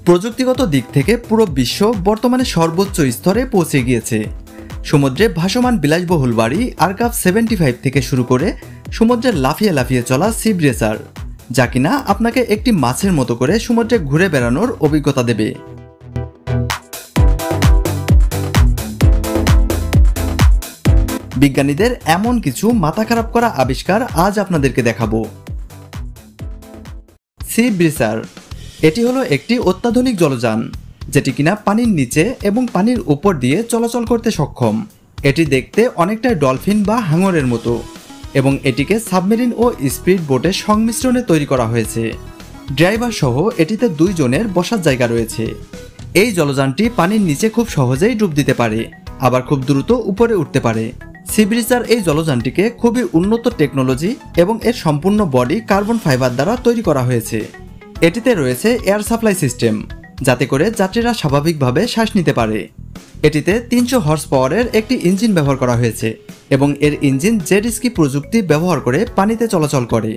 প্রযুক্তিগত দিক থেকে পুরো বিশ্ব বর্তমানে সর্বোচ্চ স্তরে পৌঁছে গিয়েছে। সমুদ্রে ভাসমান বিলাসবহুল বাড়ি আরকাভ 75 থেকে শুরু করে সমুদ্রে লাফিয়ে লাফিয়ে চলা সি ব্রেসার, যা কিনা আপনাকে একটি মাছের মতো করে সমুদ্রে ঘুরে বেড়ানোর অভিজ্ঞতা দেবে। বিজ্ঞানীদের এমন কিছু মাথা খারাপ করা আবিষ্কার আজ আপনাদেরকে দেখাবো। সি ব্রেসার এটি হলো একটি অত্যাধুনিক জলযান, যেটি কিনা পানির নিচে এবং পানির উপর দিয়ে চলাচল করতে সক্ষম। এটি দেখতে অনেকটাই ডলফিন বা হাঙরের মতো এবং এটিকে সাবমেরিন ও স্পিড বোটের সংমিশ্রণে তৈরি করা হয়েছে। ড্রাইভার সহ এটিতে 2 জনের বসার জায়গা রয়েছে। এই জলযানটি পানির নিচে খুব সহজেই ডুব দিতে পারে, আবার খুব দ্রুত উপরে উঠতে পারে। সি ব্রেসার এই জলযানটিকে খুবই উন্নত টেকনোলজি এবং এর সম্পূর্ণ বডি কার্বন ফাইবার দ্বারা তৈরি করা হয়েছে। এটিতে রয়েছে এয়ার সাপ্লাই সিস্টেম, যাতে করে যাত্রীরা স্বাভাবিকভাবে শ্বাস নিতে পারে। এটিতে 300 হর্স পাওয়ারের একটি ইঞ্জিন ব্যবহার করা হয়েছে এবং এর ইঞ্জিন জেট স্কি প্রযুক্তি ব্যবহার করে পানিতে চলাচল করে।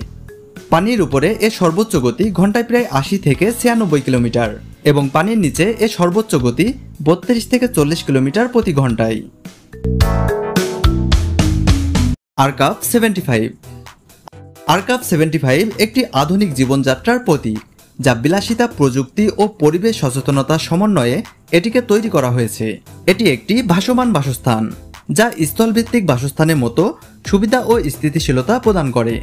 পানির উপরে এর সর্বোচ্চ গতি ঘন্টায় প্রায় 80 থেকে 96 কিলোমিটার এবং পানির নিচে এর সর্বোচ্চ গতি 32 থেকে 40 কিলোমিটার প্রতি ঘন্টায়। আরকাভ 75। আরকাভ 75 একটি আধুনিক জীবনযাত্রার প্রতীক, যা বিলাসিতা, প্রযুক্তি ও পরিবেশ সচেতনতার সমন্বয়ে এটিকে তৈরি করা হয়েছে। এটি একটি ভাসমান বাসস্থান, যা স্থলভিত্তিক বাসস্থানের মতো সুবিধা ও স্থিতিশীলতা প্রদান করে।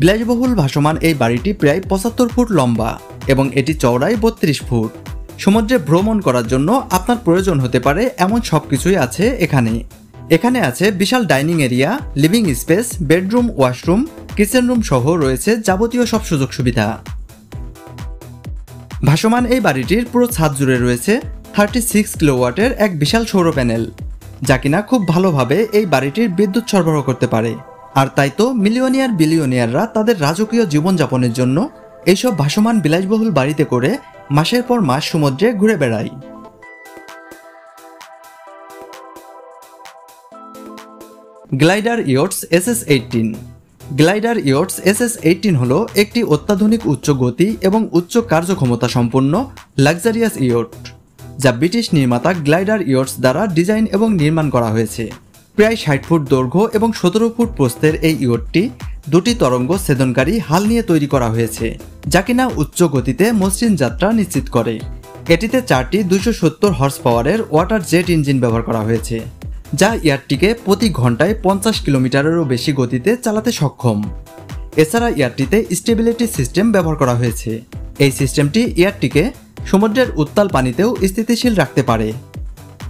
বিলাসবহুল ভাসমান এই বাড়িটি প্রায় 75 ফুট লম্বা এবং এটি চওড়ায় 32 ফুট। সমুদ্রে ভ্রমণ করার জন্য আপনার প্রয়োজন হতে পারে এমন সবকিছুই আছে এখানে। এখানে আছে বিশাল dining area, living space, bedroom, washroom, kitchen room সহ রয়েছে যাবতীয় সব সুযোগ সুবিধা। ভাসমান এই বাড়িটির পুরো ছাদ জুড়ে রয়েছে 36 কিলোওয়াটের এক বিশাল সৌর প্যানেল, যা কিনা খুব ভালোভাবে এই বাড়িটির বিদ্যুৎ সরবরাহ করতে পারে। আর তাই তো মিলিয়নিয়ার বিলিয়নিয়াররা তাদের রাজকীয় জীবনযাপনের জন্য এইসব ভাসমান বিলাসবহুল বাড়িতে করে মাসের পর মাস সমুদ্রে ঘুরে বেড়ায়। Glider ইয়টস SS-18। গ্লাইডার ইয়টস SS-18 হলো একটি অত্যাধুনিক উচ্চ গতি এবং উচ্চ কার্যক্ষমতা সম্পন্ন লাক্সারিয়াস ইয়ট, যা ব্রিটিশ নির্মাতা গ্লাইডার ইয়টস দ্বারা ডিজাইন এবং নির্মাণ করা হয়েছে। প্রায় 60 ফুট দৈর্ঘ্য এবং 17 ফুট প্রস্থের এই ইয়টটি 2টি তরঙ্গ ছেদনকারী হাল নিয়ে তৈরি করা হয়েছে, যা কিনা উচ্চ গতিতে মসৃণ যাত্রা নিশ্চিত করে। এটিতে 4টি 270 হর্স পাওয়ারের ওয়াটার জেট ইঞ্জিন ব্যবহার করা হয়েছে, যা ইয়ারটিকে প্রতি ঘন্টায় 50 কিলোমিটারেরও বেশি গতিতে চালাতে সক্ষম। এছাড়া ইয়ারটিতে স্টেবিলিটি সিস্টেম ব্যবহার করা হয়েছে। এই সিস্টেমটি ইয়ারটিকে সমুদ্রের উত্তাল পানিতেও স্থিতিশীল রাখতে পারে।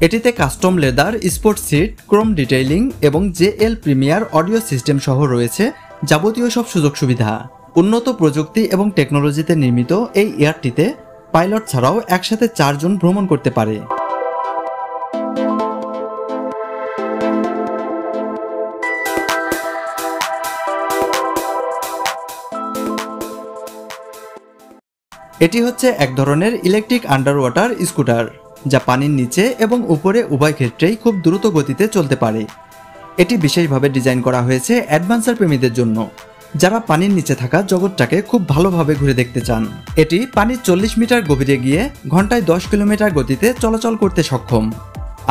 এটিতে custom leather, sports seat, chrome detailing এবং JL প্রিমিয়ার অডিও সিস্টেম সহ রয়েছে যাবতীয় সব সুযোগ সুবিধা। উন্নত প্রযুক্তি এবং টেকনোলজিতে নির্মিত এই এয়ারটিতে পাইলট ছাড়াও একসাথে 4 জন ভ্রমণ করতে পারে। এটি হচ্ছে এক ধরনের ইলেকট্রিক আন্ডার ওয়াটার স্কুটার, যা পানির নিচে এবং উপরে উভয় ক্ষেত্রেই খুব দ্রুত গতিতে চলতে পারে। এটি বিশেষভাবে ডিজাইন করা হয়েছে অ্যাডভেঞ্চার প্রেমীদের জন্য, যারা পানির নিচে থাকা জগৎটাকে খুব ভালোভাবে ঘুরে দেখতে চান। এটি পানির 40 মিটার গভীরে গিয়ে ঘন্টায় 10 কিলোমিটার গতিতে চলাচল করতে সক্ষম,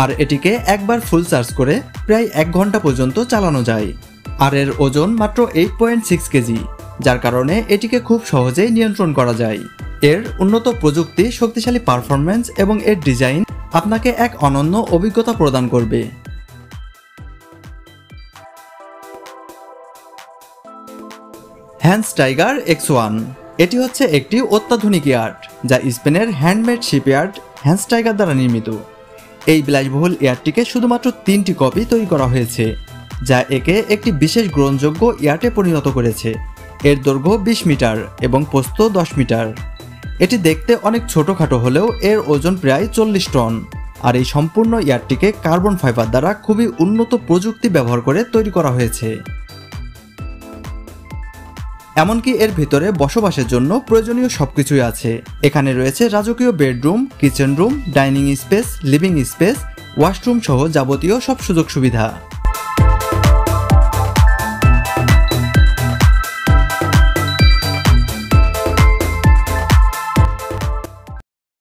আর এটিকে একবার ফুল চার্জ করে প্রায় 1 ঘন্টা পর্যন্ত চালানো যায়। আর এর ওজন মাত্র 8.6 কেজি, যার কারণে এটিকে খুব সহজেই নিয়ন্ত্রণ করা যায়। এর উন্নত প্রযুক্তি, শক্তিশালী পারফরম্যান্স এবং এর ডিজাইন আপনাকে এক অনন্য অভিজ্ঞতা প্রদান করবে। Hans Tiger X1। এটি হচ্ছে একটি অত্যাধুনিক ইয়ার্ড, যা স্পেনের হ্যান্ডমেড শিপইয়ার্ড হ্যান্স টাইগার দ্বারা নির্মিত। এই বিলাসবহুল ইয়ার্ডটিকে শুধুমাত্র 3টি কপি তৈরি করা হয়েছে, যা একে একটি বিশেষ গ্রহণযোগ্য ইয়ার্ডে পরিণত করেছে। এর দৈর্ঘ্য 20 মিটার এবং প্রস্থ 10 মিটার। এটি দেখতে অনেক ছোটখাটো হলেও এর ওজন প্রায় 40 টন। আর এই সম্পূর্ণ ইয়ার্ডটিকে কার্বন ফাইবার দ্বারা খুবই উন্নত প্রযুক্তি ব্যবহার করে তৈরি করা হয়েছে। এমনকি এর ভিতরে বসবাসের জন্য প্রয়োজনীয় সবকিছুই আছে। এখানে রয়েছে রাজকীয় bedroom, kitchen room, dining space, living space, washroom সহ যাবতীয় সব সুযোগ সুবিধা।